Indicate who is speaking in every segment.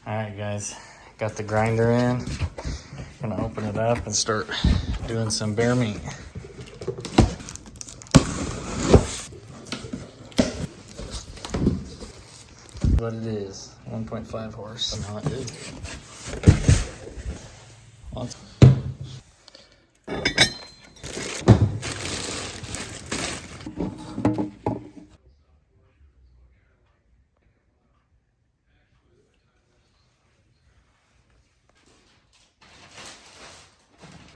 Speaker 1: Alright guys, got the grinder in. Gonna open it up and start doing some bear meat. What it is, 1.5 horse. Not good.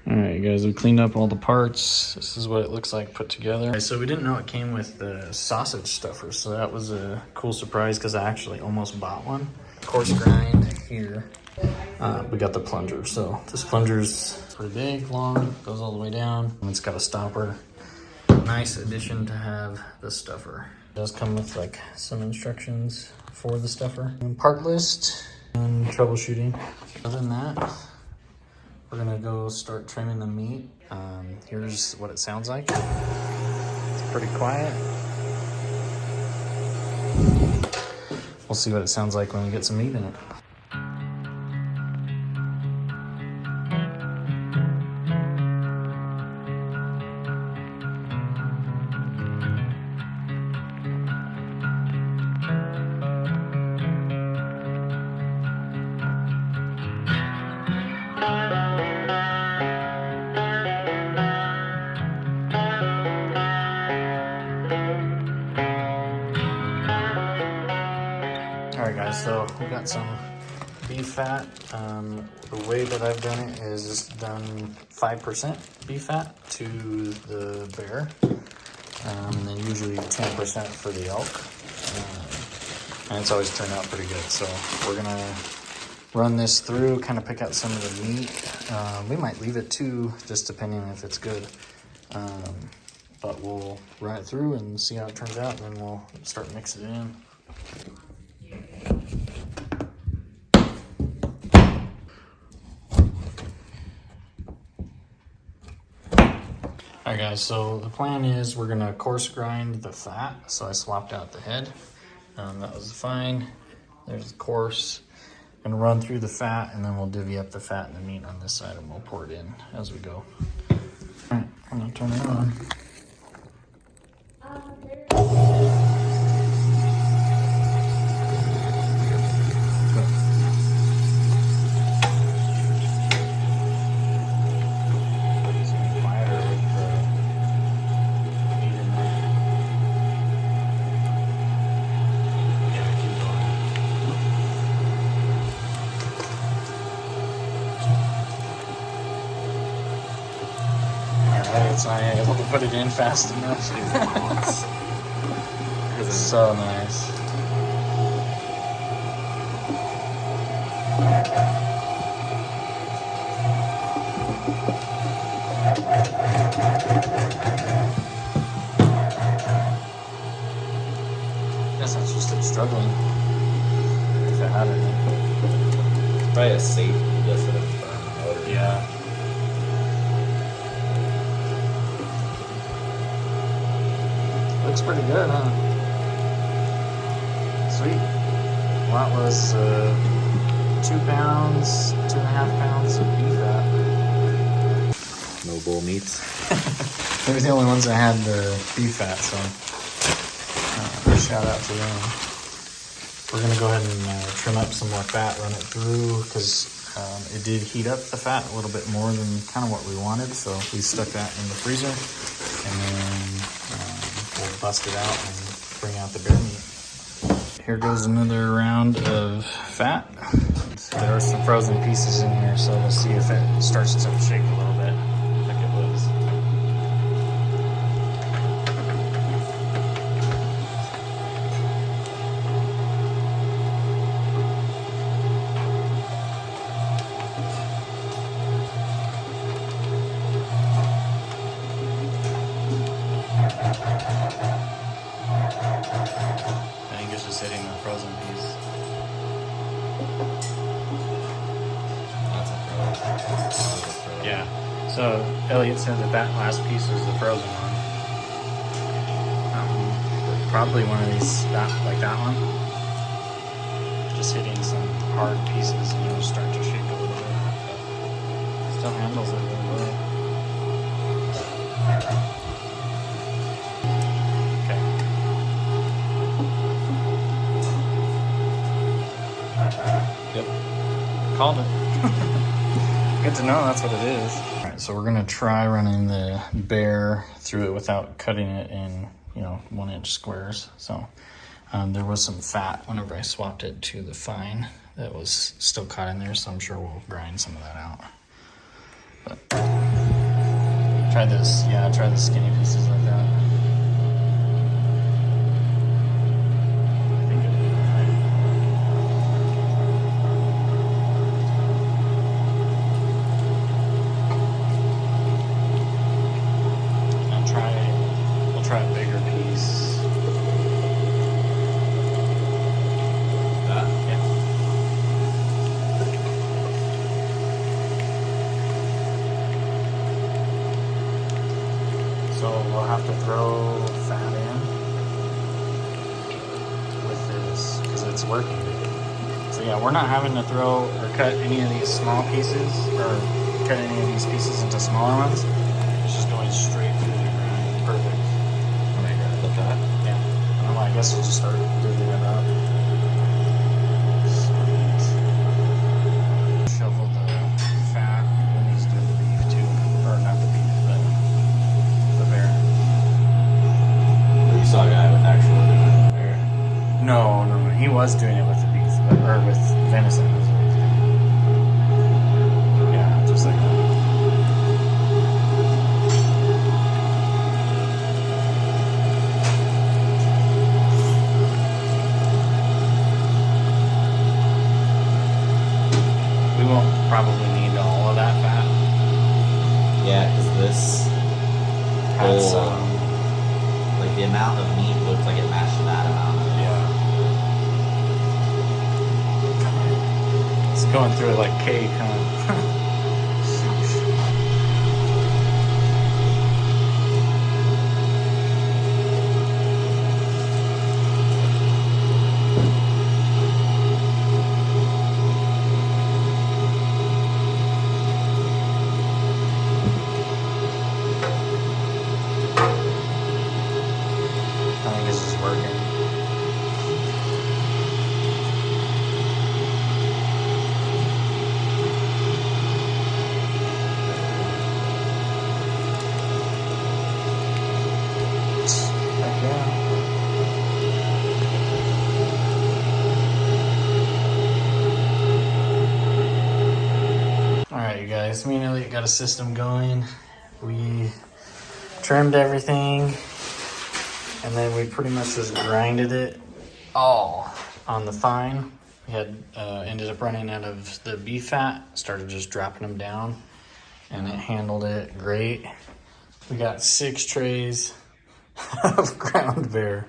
Speaker 1: Alright guys, we cleaned up all the parts. This is what it looks like put together. So we didn't know it came with the sausage stuffer, so that was a cool surprise because I actually almost bought one. Coarse grind here. We got the plunger. So this plunger's pretty big, long, goes all the way down. It's got a stopper. Nice addition to have the stuffer. It does come with like some instructions for the stuffer. And part list and troubleshooting. Other than that, we're gonna go start trimming the meat. Here's what it sounds like. It's pretty quiet. We'll see what it sounds like when we get some meat in it. Alright guys, so we got some beef fat. The way that I've done it is just done 5% beef fat to the bear, and then usually 10% for the elk. And it's always turned out pretty good. So we're gonna run this through, kind of pick out some of the meat. We might leave it too, just depending if it's good. But we'll run it through and see how it turns out, and then we'll start mixing it in. Alright guys, so the plan is we're gonna coarse grind the fat. So I swapped out the head. That was fine. There's the coarse. Gonna run through the fat, and then we'll divvy up the fat and the meat on this side, and we'll pour it in as we go. Alright, I'm gonna turn it on. It's not able to put it in fast enough. It's so nice. Guess that's just it struggling. If it had it.
Speaker 2: Probably a safety just for the firm motor.
Speaker 1: Yeah. Looks pretty good, huh? Sweet. Well, that was 2 pounds, 2.5 pounds of beef fat.
Speaker 2: No bull meats.
Speaker 1: They were the only ones that had the beef fat, so shout out to them. We're gonna go ahead and trim up some more fat, run it through, because it did heat up the fat a little bit more than kind of what we wanted, so we stuck that in the freezer, and then we'll bust it out and bring out the bear meat. Here goes another round of fat. There are some frozen pieces in here, so we'll see if it starts to shake a little bit like it was. I think it's just hitting the frozen piece. Yeah. So Elliot said that last piece was the frozen one. Probably one of these, like that one. Just hitting some hard pieces. still handles it really well. Okay. Yep. Called it. Good to know that's what it is. All right, so we're gonna try running the Bear through it without cutting it in, 1-inch squares. So there was some fat whenever I swapped it to the fine that was still caught in there, so I'm sure we'll grind some of that out. But try this, try the skinny pieces like that. I think it'll be all right. We'll try a bigger piece. So we'll have to throw fat in with this because it's working. So yeah, we're not having to throw or cut any of these small pieces or cut any of these pieces into smaller ones. It's just going straight through the grind. Perfect.
Speaker 2: The fat?
Speaker 1: Yeah. I don't know, I guess we'll just start divvying it up. Sweet. Shovel the fat when he's doing the beef too. Or not the beef, but the Bear.
Speaker 2: You saw a guy with actual doing it there.
Speaker 1: No. He was doing it with the beef, or with venison. Yeah, just like that. We won't probably need all of that fat.
Speaker 2: Yeah, because this
Speaker 1: Had
Speaker 2: whole,
Speaker 1: some.
Speaker 2: like the amount of meat looked like it matched that amount.
Speaker 1: Yeah. It's going through it like cake, huh? Sheesh. I think this is working. Heck yeah. Alright, you guys, me and Elliot got a system going. We trimmed everything, and then we pretty much just grinded it all on the fine. We had ended up running out of the beef fat, started just dropping them down, and it handled it great. We got 6 trays of ground Bear,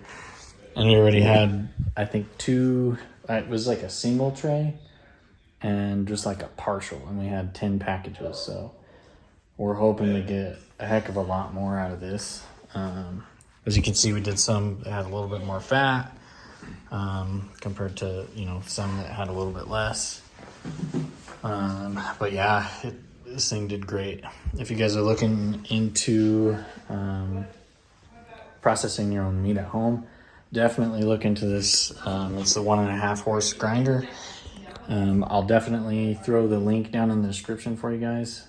Speaker 1: and we already had, I think, 2. It was like a single tray and just like a partial, and we had 10 packages. So we're hoping to get a heck of a lot more out of this. As you can see, we did some that had a little bit more fat compared to some that had a little bit less. But yeah, this thing did great. If you guys are looking into processing your own meat at home, definitely look into this. It's the 1.5 horse grinder. I'll definitely throw the link down in the description for you guys.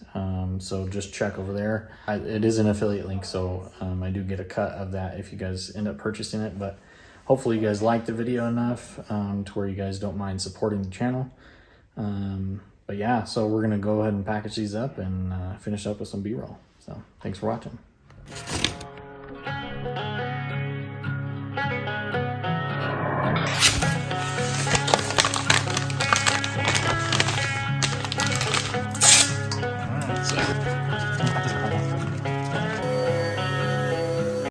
Speaker 1: So just check over there. It is an affiliate link, so I do get a cut of that if you guys end up purchasing it. But hopefully you guys liked the video enough to where you guys don't mind supporting the channel. But yeah, so we're gonna go ahead and package these up and finish up with some B-roll. So thanks for watching.